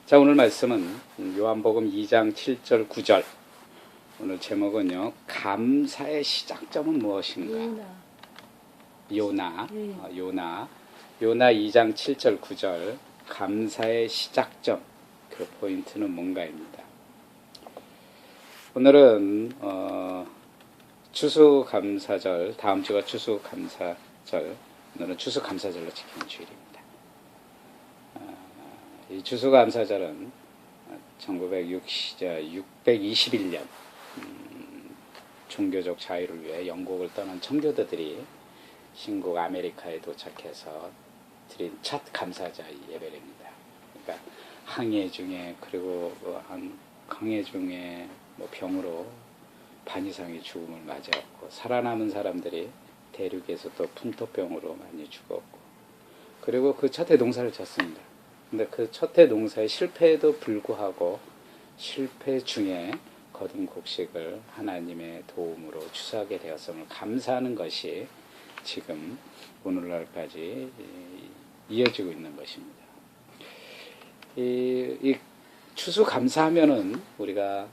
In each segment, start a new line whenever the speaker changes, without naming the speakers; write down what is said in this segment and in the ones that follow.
자, 오늘 말씀은 요한복음 2장 7절 9절. 오늘 제목은요, 감사의 시작점은 무엇인가? 요나. 요나 2장 7절 9절. 감사의 시작점, 그 포인트는 뭔가입니다. 오늘은 추수감사절, 다음 주가 추수감사절, 오늘은 추수감사절로 지키는 주일입니다. 이 추수감사절은 621년 종교적 자유를 위해 영국을 떠난 청교도들이 신국 아메리카에 도착해서 드린 첫 감사절 예배입니다. 그러니까 항해 중에, 그리고 항해 중에 병으로 반 이상의 죽음을 맞이했고, 살아남은 사람들이 대륙에서 또 풍토병으로 많이 죽었고, 그리고 그 첫 해 농사를 졌습니다. 근데 그 첫 해 농사의 실패에도 불구하고 실패 중에 거둔 곡식을 하나님의 도움으로 추수하게 되었음을 감사하는 것이 지금 오늘날까지 이어지고 있는 것입니다. 이 추수 감사하면은 우리가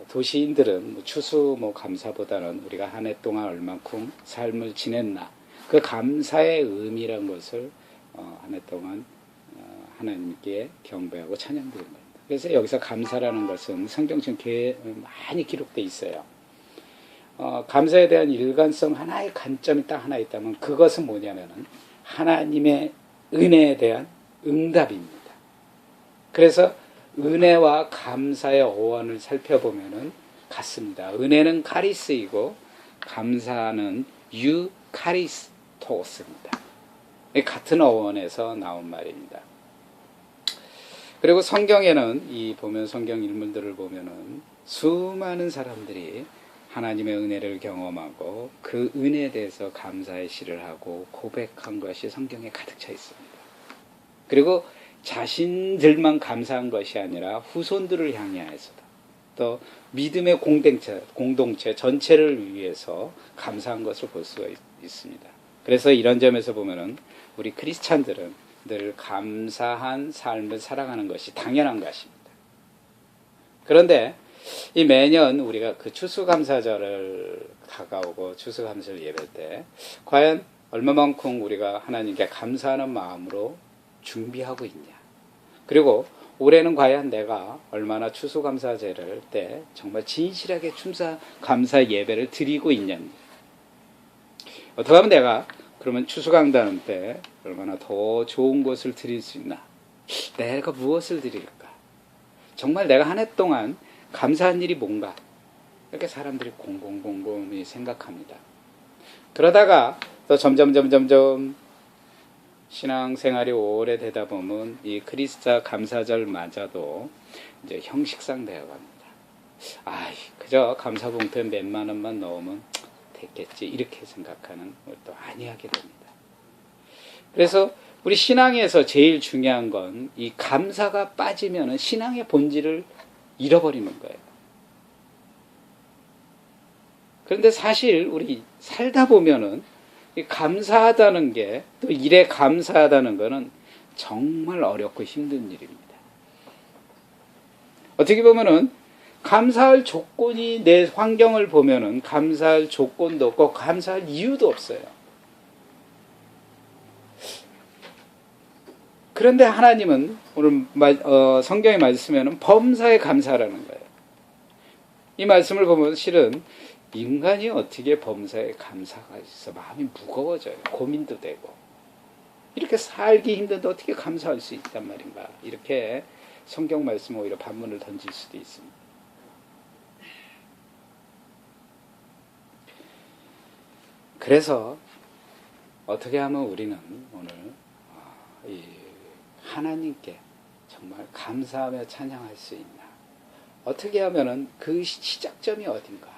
도시인들은 추수 감사보다는 우리가 한 해 동안 얼만큼 삶을 지냈나, 그 감사의 의미란 것을 한 해 동안 하나님께 경배하고 찬양드리는 겁니다. 그래서 여기서 감사라는 것은 성경처럼 많이 기록되어 있어요. 감사에 대한 일관성, 하나의 관점이 딱 하나 있다면 그것은 뭐냐면은 하나님의 은혜에 대한 응답입니다. 그래서 은혜와 감사의 어원을 살펴보면은 같습니다. 은혜는 카리스이고 감사는 유카리스토스입니다. 같은 어원에서 나온 말입니다. 그리고 성경에는 보면 성경 인물들을 보면은 수많은 사람들이 하나님의 은혜를 경험하고 그 은혜에 대해서 감사의 시를 하고 고백한 것이 성경에 가득 차 있습니다. 그리고 자신들만 감사한 것이 아니라 후손들을 향하여서도, 또 믿음의 공동체 전체를 위해서 감사한 것을 볼 수가 있습니다. 그래서 이런 점에서 보면은 우리 크리스찬들은 늘 감사한 삶을 살아가는 것이 당연한 것입니다. 그런데 이 매년 우리가 그 추수감사절을 다가오고 추수감사절 예배 때 과연 얼마만큼 우리가 하나님께 감사하는 마음으로 준비하고 있냐, 그리고 올해는 과연 내가 얼마나 추수감사절을 때 정말 진실하게 감사 예배를 드리고 있냐니, 어떻게 하면 내가 그러면 추수감사하는 때 얼마나 더 좋은 것을 드릴 수 있나, 내가 무엇을 드릴까, 정말 내가 한 해 동안 감사한 일이 뭔가, 이렇게 사람들이 곰곰이 생각합니다. 그러다가 또 점점 신앙생활이 오래되다 보면 이 크리스자 감사절마저도 이제 형식상 되어갑니다. 그저 감사봉투에 몇만 원만 넣으면 됐겠지, 이렇게 생각하는 것도 아니하게 됩니다. 그래서 우리 신앙에서 제일 중요한 건 이 감사가 빠지면 신앙의 본질을 잃어버리는 거예요. 그런데 사실 우리 살다 보면은 이 감사하다는 게, 또 일에 감사하다는 거는 정말 어렵고 힘든 일입니다. 어떻게 보면은 감사할 조건이, 내 환경을 보면은 감사할 조건도 없고 감사할 이유도 없어요. 그런데 하나님은 오늘 성경에 말씀에는 범사에 감사라는 거예요. 이 말씀을 보면 실은 인간이 어떻게 범사에 감사가 있어 마음이 무거워져요. 고민도 되고, 이렇게 살기 힘든데 어떻게 감사할 수 있단 말인가, 이렇게 성경 말씀에 오히려 반문을 던질 수도 있습니다. 그래서 어떻게 하면 우리는 오늘 이 하나님께 정말 감사하며 찬양할 수 있나, 어떻게 하면은 그 시작점이 어딘가,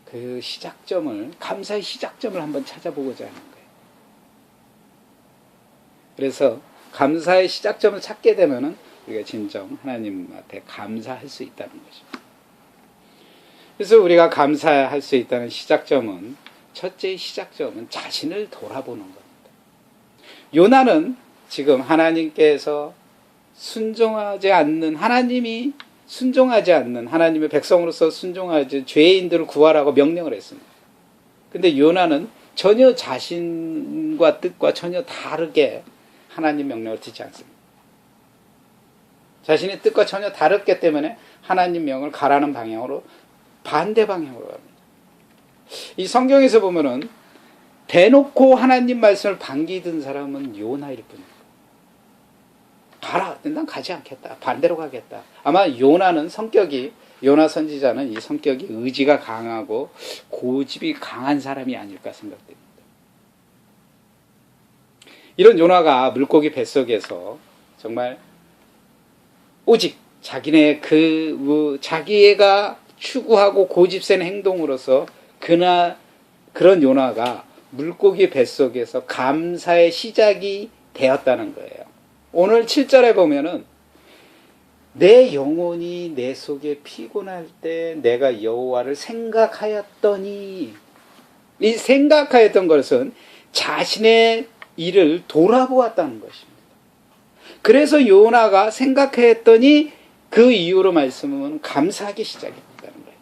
그 시작점을, 감사의 시작점을 한번 찾아보고자 하는 거예요. 그래서 감사의 시작점을 찾게 되면은 우리가 진정 하나님한테 감사할 수 있다는 것입니다. 그래서 우리가 감사할 수 있다는 시작점은, 첫째 시작점은 자신을 돌아보는 겁니다. 요나는 지금 하나님께서 순종하지 않는, 하나님이 순종하지 않는 하나님의 백성으로서 순종하지 죄인들을 구하라고 명령을 했습니다. 근데 요나는 전혀 자신과 뜻과 전혀 다르게 하나님 명령을 듣지 않습니다. 자신의 뜻과 전혀 다르기 때문에 하나님 명을 가라는 방향으로 반대 방향으로 갑니다. 이 성경에서 보면은 대놓고 하나님 말씀을 반기든 사람은 요나일 뿐입니다. 가라. 난 가지 않겠다. 반대로 가겠다. 아마 요나는 성격이, 요나 선지자는 이 성격이 의지가 강하고 고집이 강한 사람이 아닐까 생각됩니다. 이런 요나가 물고기 뱃속에서 정말 오직 자기네 자기가 추구하고 고집센 행동으로서 그런 요나가 물고기 뱃속에서 감사의 시작이 되었다는 거예요. 오늘 7절에 보면은 내 영혼이 내 속에 피곤할 때 내가 여호와를 생각하였더니, 이 생각하였던 것은 자신의 일을 돌아보았다는 것입니다. 그래서 요나가 생각했더니 그 이후로 말씀은 감사하기 시작했다는 거예요.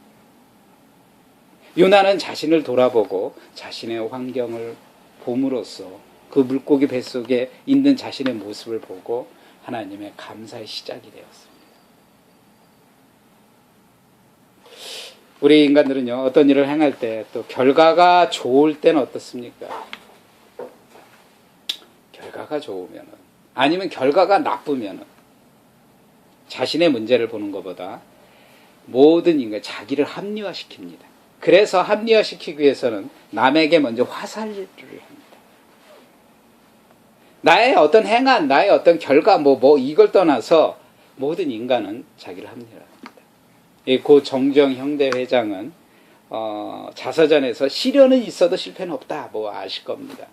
요나는 자신을 돌아보고 자신의 환경을 봄으로써 그 물고기 뱃속에 있는 자신의 모습을 보고 하나님의 감사의 시작이 되었습니다. 우리 인간들은요, 어떤 일을 행할 때 또 결과가 좋을 때는 어떻습니까? 결과가 좋으면, 아니면 결과가 나쁘면 자신의 문제를 보는 것보다 모든 인간 자기를 합리화시킵니다. 그래서 합리화시키기 위해서는 남에게 먼저 화살을 합니다. 나의 어떤 행한, 나의 어떤 결과, 이걸 떠나서 모든 인간은 자기를 합리화합니다. 고 정정 형대 회장은 자서전에서 시련은 있어도 실패는 없다. 아실 겁니다.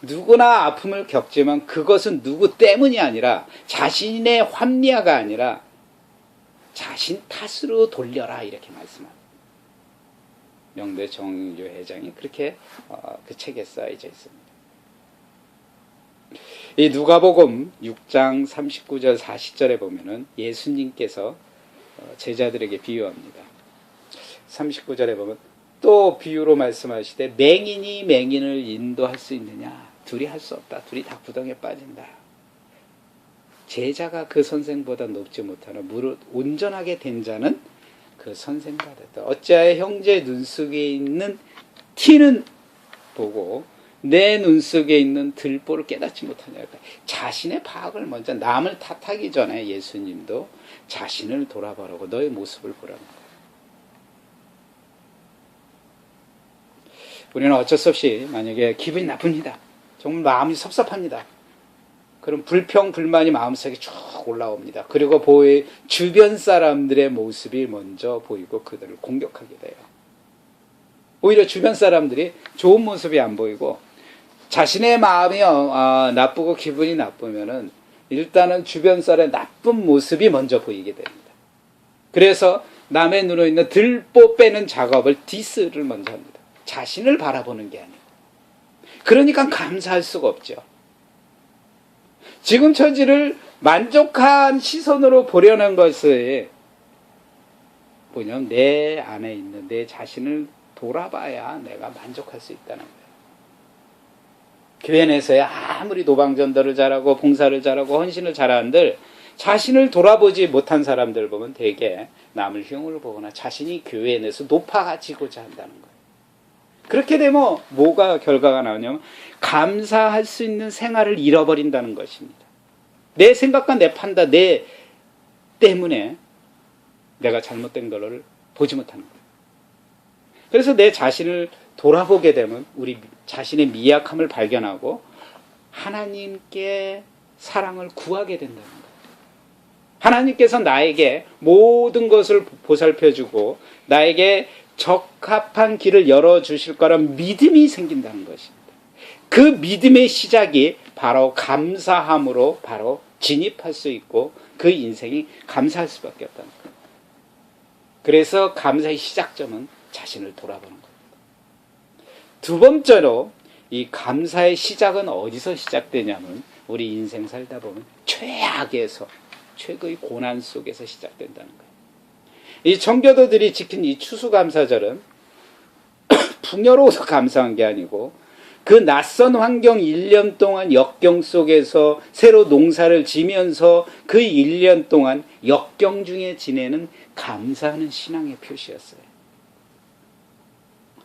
누구나 아픔을 겪지만 그것은 누구 때문이 아니라 자신의 합리화가 아니라 자신 탓으로 돌려라, 이렇게 말씀합니다. 명대 정유 회장이 그렇게 그 책에 써져 있습니다. 이 누가복음 6장 39절 40절에 보면은 예수님께서 제자들에게 비유합니다. 39절에 보면 또 비유로 말씀하시되 맹인이 맹인을 인도할 수 있느냐? 둘이 할 수 없다. 둘이 다 구덩이에 빠진다. 제자가 그 선생보다 높지 못하나 무릇 온전하게 된 자는 그 선생과 같다. 어찌하여 형제 눈 속에 있는 티는 보고 내 눈 속에 있는 들보를 깨닫지 못하냐. 자신의 파악을 먼저, 남을 탓하기 전에 예수님도 자신을 돌아보라고, 너의 모습을 보라는 거예요. 우리는 어쩔 수 없이 만약에 기분이 나쁩니다. 정말 마음이 섭섭합니다. 그럼 불평, 불만이 마음속에 쭉 올라옵니다. 그리고 주변 사람들의 모습이 먼저 보이고 그들을 공격하게 돼요. 오히려 주변 사람들이 좋은 모습이 안 보이고 자신의 마음이 나쁘고 기분이 나쁘면은 일단은 주변 사람의 나쁜 모습이 먼저 보이게 됩니다. 그래서 남의 눈에 있는 들보 빼는 작업을 디스를 먼저 합니다. 자신을 바라보는 게 아니고. 그러니까 감사할 수가 없죠. 지금 처지를 만족한 시선으로 보려는 것이 뭐냐면 내 안에 있는 내 자신을 돌아봐야 내가 만족할 수 있다는 거예요. 교회 내에서야 아무리 노방전도를 잘하고 봉사를 잘하고 헌신을 잘하는들 자신을 돌아보지 못한 사람들 보면 대개 남을 흉을 보거나 자신이 교회 내에서 높아지고자 한다는 거예요. 그렇게 되면 뭐가 결과가 나오냐면 감사할 수 있는 생활을 잃어버린다는 것입니다. 내 생각과 내 판단, 내 때문에 내가 잘못된 걸 보지 못하는 거예요. 그래서 내 자신을 돌아보게 되면 우리 자신의 미약함을 발견하고 하나님께 사랑을 구하게 된다는 거예요. 하나님께서 나에게 모든 것을 보살펴주고 나에게 적합한 길을 열어주실 거란 믿음이 생긴다는 것입니다. 그 믿음의 시작이 바로 감사함으로 바로 진입할 수 있고 그 인생이 감사할 수밖에 없다는 거예요. 그래서 감사의 시작점은 자신을 돌아보는 겁니다. 두 번째로 이 감사의 시작은 어디서 시작되냐면 우리 인생 살다 보면 최악에서 최고의 고난 속에서 시작된다는 거예요. 이 청교도들이 지킨 이 추수감사절은 풍요로워서 감사한 게 아니고 그 낯선 환경 1년 동안 역경 속에서 새로 농사를 지면서 그 1년 동안 역경 중에 지내는 감사하는 신앙의 표시였어요.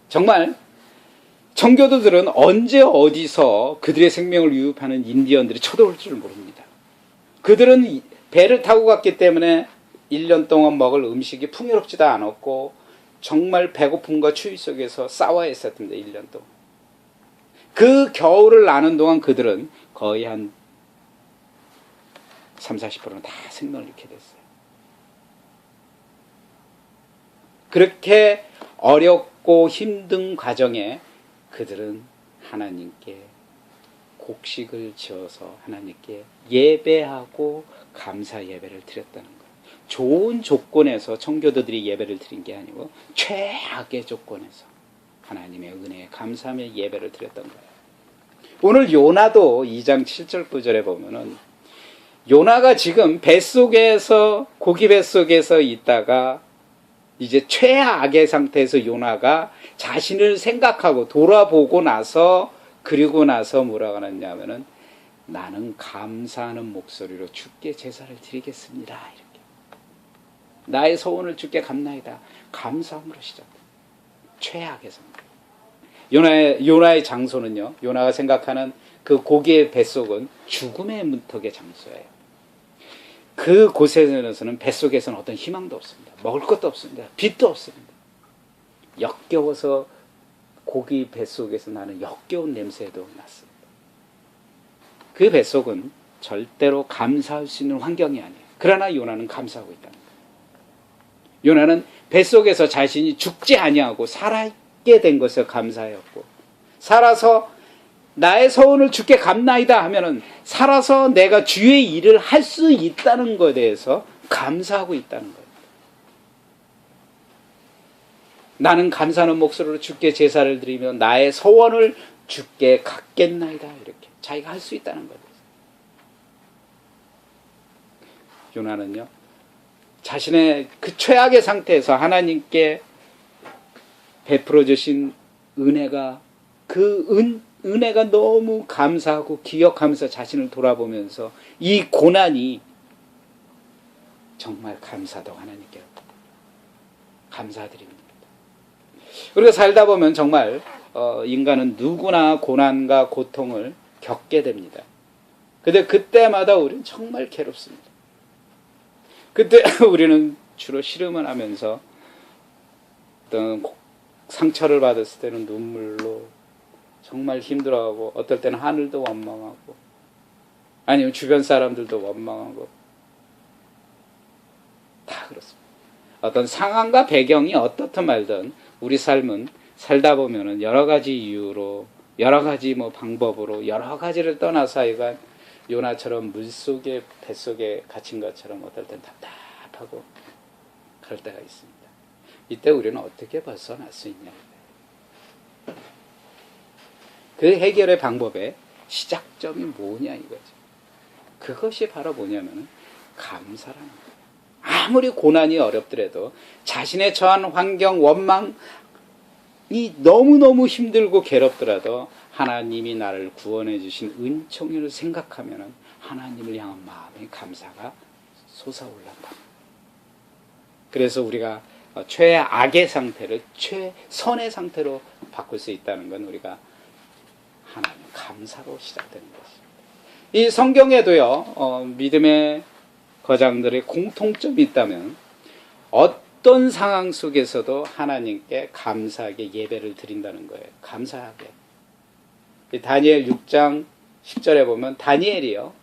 정말 청교도들은 언제 어디서 그들의 생명을 위협하는 인디언들이 쳐들어올 줄 모릅니다. 그들은 배를 타고 갔기 때문에 1년 동안 먹을 음식이 풍요롭지도 않았고 정말 배고픔과 추위 속에서 싸워야 했었습니다. 1년 동안. 그 겨울을 나는 동안 그들은 거의 한 30-40%는 다 생명을 잃게 됐어요. 그렇게 어렵고 힘든 과정에 그들은 하나님께 곡식을 지어서 하나님께 예배하고 감사 예배를 드렸다는 거예요. 좋은 조건에서 청교도들이 예배를 드린 게 아니고 최악의 조건에서 하나님의 은혜에 감사하며 예배를 드렸던 거예요. 오늘 요나도 2장 7절 9절에 보면은 요나가 지금 뱃속에서 고기 뱃속에서 있다가 이제 최악의 상태에서 요나가 자신을 생각하고 돌아보고 나서 그리고 나서 뭐라고 하느냐면은 나는 감사하는 목소리로 주께 제사를 드리겠습니다. 이렇게 나의 소원을 주께 감나이다. 감사함으로 시작합니다. 최악의 상태. 요나의 장소는요. 요나가 생각하는 그 고기의 뱃속은 죽음의 문턱의 장소예요. 그 곳에서는 뱃속에서는 어떤 희망도 없습니다. 먹을 것도 없습니다. 빛도 없습니다. 역겨워서 고기 뱃속에서 나는 역겨운 냄새도 났습니다. 그 뱃속은 절대로 감사할 수 있는 환경이 아니에요. 그러나 요나는 감사하고 있다는 거예요. 요나는 뱃속에서 자신이 죽지 아니하고 살아있게 된 것에 감사하였고 살아서 나의 소원을 주께 감나이다 하면은 살아서 내가 주의 일을 할 수 있다는 것에 대해서 감사하고 있다는 거예요. 나는 감사하는 목소리로 주께 제사를 드리며 나의 소원을 주께 갖겠나이다. 이렇게 자기가 할 수 있다는 거예요. 요나는요. 자신의 그 최악의 상태에서 하나님께 베풀어 주신 은혜가 그 은혜가 너무 감사하고 기억하면서 자신을 돌아보면서 이 고난이 정말 감사도 하나님께 감사드립니다. 우리가 살다 보면 정말 인간은 누구나 고난과 고통을 겪게 됩니다. 근데 그때마다 우리는 정말 괴롭습니다. 그때 우리는 주로 씨름을 하면서 어떤 상처를 받았을 때는 눈물로 정말 힘들어하고 어떨 때는 하늘도 원망하고 아니면 주변 사람들도 원망하고 다 그렇습니다. 어떤 상황과 배경이 어떻든 말든 우리 삶은 살다 보면은 여러 가지 이유로 여러 가지 방법으로 여러 가지를 떠나서 하여간 요나처럼 물속에 뱃속에 갇힌 것처럼 어떨 땐 답답하고 그럴 때가 있습니다. 이때 우리는 어떻게 벗어날 수 있냐. 그 해결의 방법의 시작점이 뭐냐 이거죠. 그것이 바로 뭐냐면 감사라는 거예요. 아무리 고난이 어렵더라도 자신의 처한 환경, 원망이 너무너무 힘들고 괴롭더라도 하나님이 나를 구원해 주신 은총을 생각하면 하나님을 향한 마음의 감사가 솟아올란다. 그래서 우리가 최악의 상태를 최선의 상태로 바꿀 수 있다는 건 우리가 하나님 감사로 시작되는 것입니다. 이 성경에도요. 믿음의 거장들의 공통점이 있다면 어떤 상황 속에서도 하나님께 감사하게 예배를 드린다는 거예요. 감사하게. 다니엘 6장 10절에 보면 다니엘이요.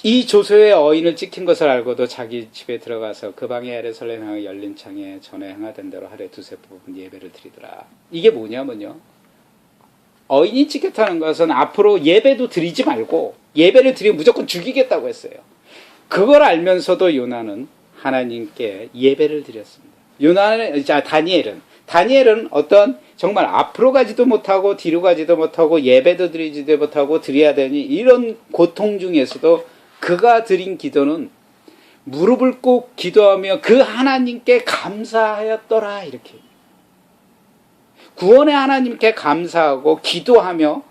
이 조소의 어인을 찍힌 것을 알고도 자기 집에 들어가서 그 방에 에레설렘 향해 열린 창에 전에 행하던 대로 하루에 두세 번 예배를 드리더라. 이게 뭐냐면요. 어인이 찍혔다는 것은 앞으로 예배도 드리지 말고 예배를 드리면 무조건 죽이겠다고 했어요. 그걸 알면서도 요나는 하나님께 예배를 드렸습니다. 다니엘은 다니엘은 어떤 정말 앞으로 가지도 못하고 뒤로 가지도 못하고 예배도 드리지도 못하고 드려야 되니 이런 고통 중에서도 그가 드린 기도는 무릎을 꿇고 기도하며 그 하나님께 감사하였더라 이렇게. 구원의 하나님께 감사하고 기도하며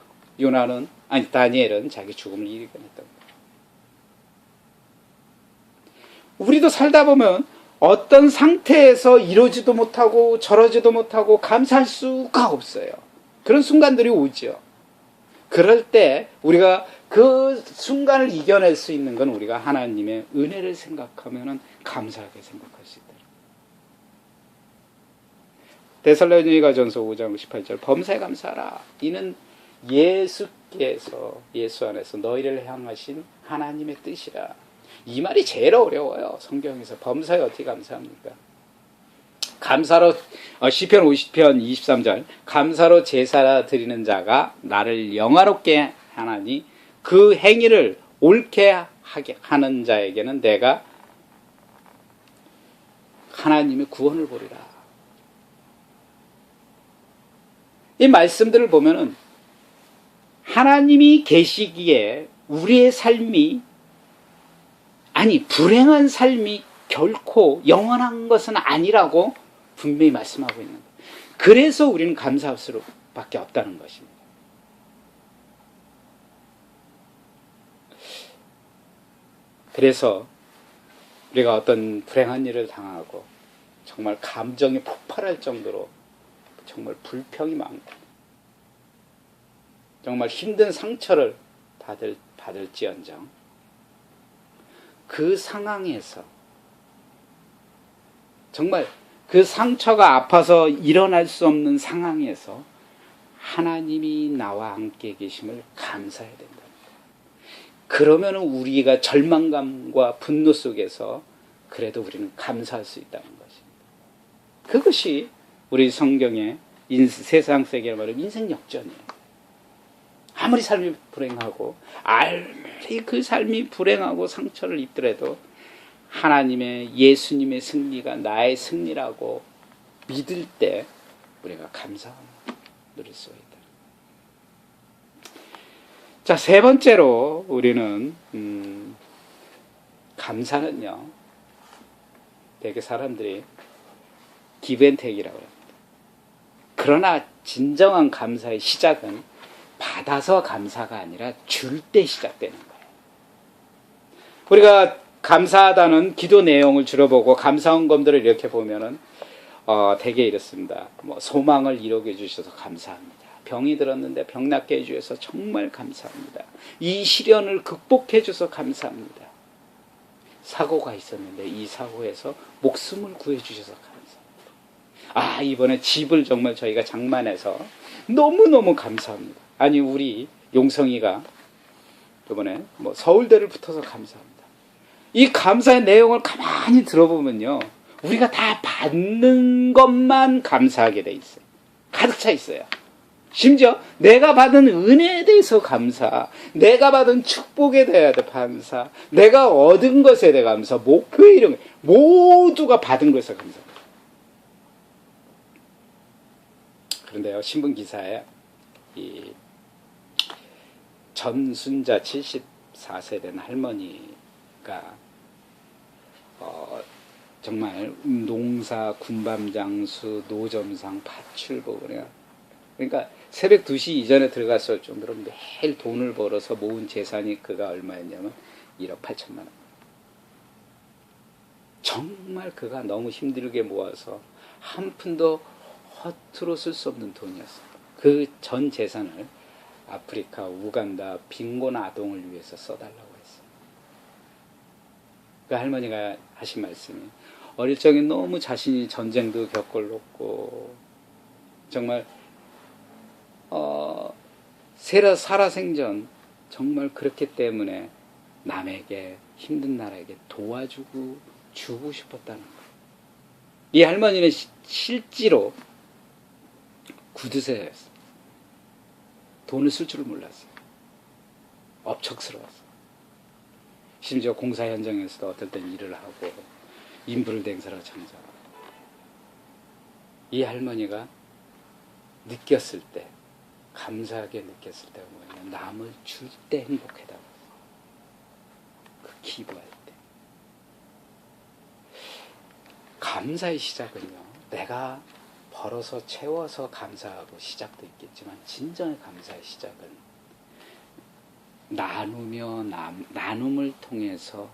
다니엘은 자기 죽음을 이겨냈던 거예요. 우리도 살다 보면 어떤 상태에서 이러지도 못하고 저러지도 못하고 감사할 수가 없어요. 그런 순간들이 오죠. 그럴 때 우리가 그 순간을 이겨낼 수 있는 건 우리가 하나님의 은혜를 생각하면 감사하게 생각할 수 있다. 데살로니가전서 5장 18절 범사에 감사하라. 이는 예수 안에서 너희를 향하신 하나님의 뜻이라. 이 말이 제일 어려워요. 성경에서 범사에 어떻게 감사합니까? 감사로 시편 50편 23절 감사로 제사 드리는 자가 나를 영화롭게 하나니 그 행위를 옳게 하게 하는 자에게는 내가 하나님의 구원을 보리라. 이 말씀들을 보면은 하나님이 계시기에 우리의 삶이 불행한 삶이 결코 영원한 것은 아니라고 분명히 말씀하고 있는 거예요. 그래서 우리는 감사할 수밖에 없다는 것입니다. 그래서 우리가 어떤 불행한 일을 당하고 정말 감정이 폭발할 정도로 정말 불평이 많고 정말 힘든 상처를 받을지언정 그 상황에서 정말 그 상처가 아파서 일어날 수 없는 상황에서 하나님이 나와 함께 계심을 감사해야 된다. 그러면 우리가 절망감과 분노 속에서 그래도 우리는 감사할 수 있다는 것입니다. 그것이 우리 성경의 세상 세계로 말하면 인생 역전이에요. 아무리 삶이 불행하고 아무리 그 삶이 불행하고 상처를 입더라도 하나님의 예수님의 승리가 나의 승리라고 믿을 때 우리가 감사함을 누릴 수가 있다. 자, 세 번째로 우리는 감사는요 되게 사람들이 기브앤테이크라고 합니다. 그러나 진정한 감사의 시작은 받아서 감사가 아니라 줄 때 시작되는 거예요. 우리가 감사하다는 기도 내용을 줄여보고 감사헌금들을 이렇게 보면은 대개 이렇습니다. 소망을 이루게 해주셔서 감사합니다. 병이 들었는데 병 낫게 해주셔서 정말 감사합니다. 이 시련을 극복해 줘서 감사합니다. 사고가 있었는데 이 사고에서 목숨을 구해 주셔서 감사합니다. 이번에 집을 정말 저희가 장만해서 너무너무 감사합니다. 우리 용성이가 이번에 서울대를 붙어서 감사합니다. 이 감사의 내용을 가만히 들어보면요, 우리가 다 받는 것만 감사하게 돼 있어요. 가득 차 있어요. 심지어 내가 받은 은혜에 대해서 감사, 내가 받은 축복에 대해 감사, 내가 얻은 것에 대해 감사, 목표에 이런 모두가 받은 것에 감사합니다. 그런데요, 신문 기사에 이 전순자 74세 된 할머니가 정말 농사, 군밤장수, 노점상, 파출부, 그러니까 새벽 2시 이전에 들어갔을 정도로 매일 돈을 벌어서 모은 재산이 그가 얼마였냐면 1억 8천만 원. 정말 그가 너무 힘들게 모아서 한 푼도 허투루 쓸 수 없는 돈이었어요. 그 전 재산을 아프리카, 우간다 빈곤 아동을 위해서 써달라고 했어요. 그 할머니가 하신 말씀이 어릴 적에 너무 자신이 전쟁도 겪어놓고 정말 살아생전 정말 그렇기 때문에 남에게 힘든 나라에게 도와주고 주고 싶었다는 거예요. 이 할머니는 실제로 구두쇠였어요. 돈을 쓸 줄을 몰랐어요. 업척스러웠어요. 심지어 공사 현장에서도 어떨 땐 일을 하고 인부를 댕사로 창작하고 이 할머니가 느꼈을 때, 감사하게 느꼈을 때가 뭐냐면 남을 줄 때 행복하다고. 그 기부할 때. 감사의 시작은요, 내가 벌어서 채워서 감사하고 시작도 있겠지만 진정한 감사의 시작은 나누며 나눔을 통해서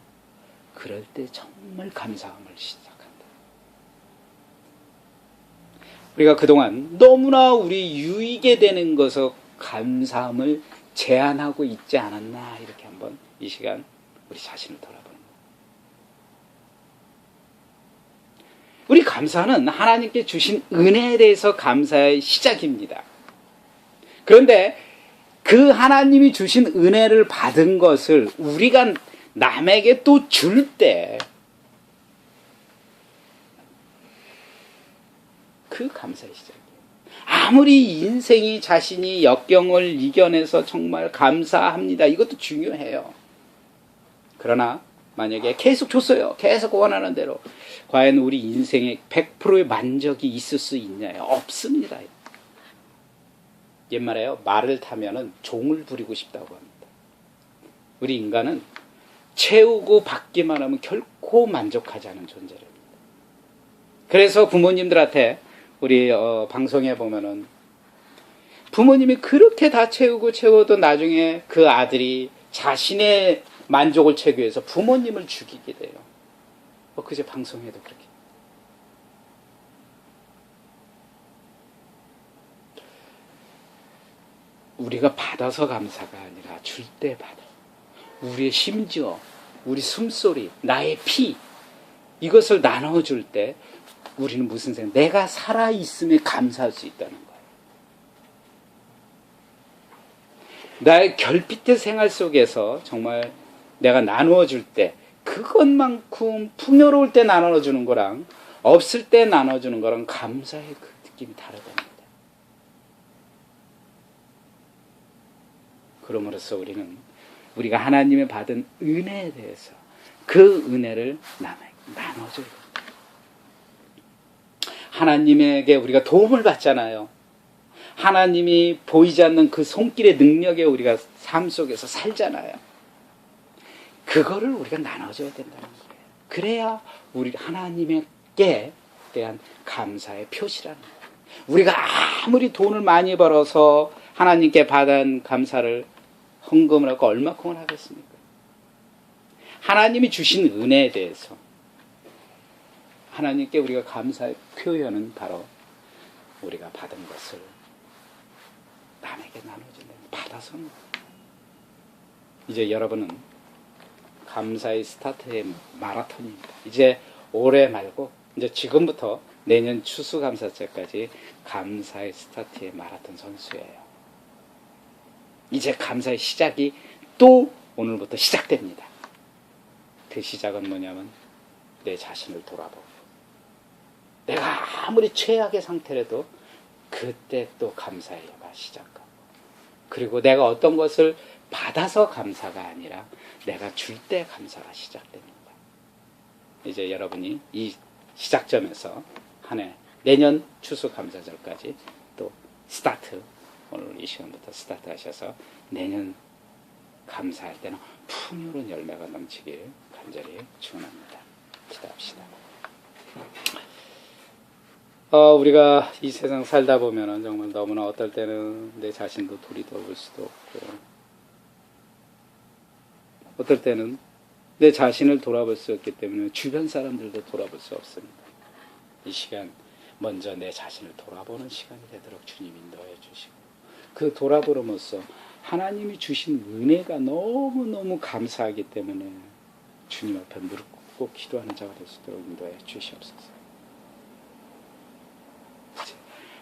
그럴 때 정말 감사함을 시작한다. 우리가 그동안 너무나 우리 유익에 되는 것을 감사함을 제한하고 있지 않았나, 이렇게 한번 이 시간 우리 자신을 돌아보는 거예요. 우리 감사는 하나님께 주신 은혜에 대해서 감사의 시작입니다. 그런데 그 하나님이 주신 은혜를 받은 것을 우리가 남에게 또 줄 때 그 감사의 시작이에요. 아무리 인생이 자신이 역경을 이겨내서 정말 감사합니다. 이것도 중요해요. 그러나 만약에 계속 줬어요. 계속 원하는 대로. 과연 우리 인생에 100%의 만족이 있을 수 있냐요? 없습니다. 옛말에요. 말을 타면은 종을 부리고 싶다고 합니다. 우리 인간은 채우고 받기만 하면 결코 만족하지 않은 존재랍니다. 그래서 부모님들한테 우리 방송에 보면은 부모님이 그렇게 다 채워도 나중에 그 아들이 자신의 만족을 채우기 위해서 부모님을 죽이게 돼요. 그제 방송에도 그렇게. 우리가 받아서 감사가 아니라 줄 때 받아. 우리의 심지어 우리 숨소리, 나의 피, 이것을 나눠줄 때 우리는 무슨 생각? 내가 살아있음에 감사할 수 있다는 거예요. 나의 결핍된 생활 속에서 정말 내가 나누어줄 때 그것만큼 풍요로울 때 나눠주는 거랑 없을 때 나눠주는 거랑 감사의 그 느낌이 다르답니다. 그럼으로써 우리가 하나님의 받은 은혜에 대해서 그 은혜를 남에게 나눠줘요. 하나님에게 우리가 도움을 받잖아요. 하나님이 보이지 않는 그 손길의 능력에 우리가 삶 속에서 살잖아요. 그거를 우리가 나눠줘야 된다는 거예요. 그래야 우리 하나님께 대한 감사의 표시라는 거예요. 우리가 아무리 돈을 많이 벌어서 하나님께 받은 감사를 헌금을 하고 얼마큼을 하겠습니까? 하나님이 주신 은혜에 대해서 하나님께 우리가 감사의 표현은 바로 우리가 받은 것을 남에게 나눠준다. 받아서는. 이제 여러분은 감사의 스타트의 마라톤입니다. 이제 올해 말고 이제 지금부터 내년 추수감사절까지 감사의 스타트의 마라톤 선수예요. 이제 감사의 시작이 또 오늘부터 시작됩니다. 그 시작은 뭐냐면 내 자신을 돌아보고 내가 아무리 최악의 상태라도 그때 또 감사가 시작하고 그리고 내가 어떤 것을 받아서 감사가 아니라 내가 줄 때 감사가 시작됩니다. 이제 여러분이 이 시작점에서 한 해 내년 추수감사절까지 또 스타트, 오늘 이 시간부터 스타트 하셔서 내년 감사할 때는 풍요로운 열매가 넘치길 간절히 축원합니다. 기도합시다. 우리가 이 세상 살다 보면은 정말 너무나 어떨 때는 내 자신도 돌이켜볼 수도 없고, 어떨 때는 내 자신을 돌아볼 수 없기 때문에 주변 사람들도 돌아볼 수 없습니다. 이 시간 먼저 내 자신을 돌아보는 시간이 되도록 주님 인도해 주시고, 그 돌아보름으로써 하나님이 주신 은혜가 너무너무 감사하기 때문에 주님 앞에 무릎 꿇고 기도하는 자가 될 수 있도록 인도해 주시옵소서.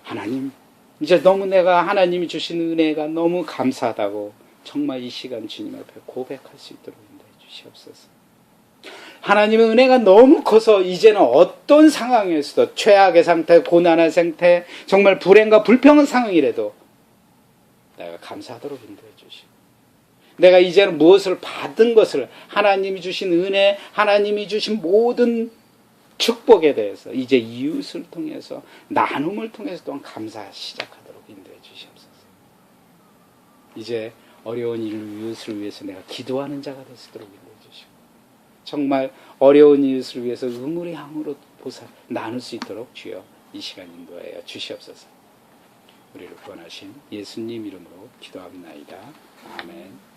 하나님, 이제 너무 내가 하나님이 주신 은혜가 너무 감사하다고 정말 이 시간 주님 앞에 고백할 수 있도록 인도해 주시옵소서. 하나님의 은혜가 너무 커서 이제는 어떤 상황에서도 최악의 상태, 고난의 상태, 정말 불행과 불평한 상황이라도 내가 감사하도록 인도해 주시고, 내가 이제는 무엇을 받은 것을 하나님이 주신 은혜, 하나님이 주신 모든 축복에 대해서 이제 이웃을 통해서 나눔을 통해서 또한 감사 시작하도록 인도해 주시옵소서. 이제 어려운 이웃을 위해서 내가 기도하는 자가 될 수 있도록 인도해 주시고 정말 어려운 이웃을 위해서 의물의 향으로 나눌 수 있도록 주여 이 시간 인도하여 주시옵소서. 우리를 구원하신 예수님 이름으로 기도합나이다. 아멘.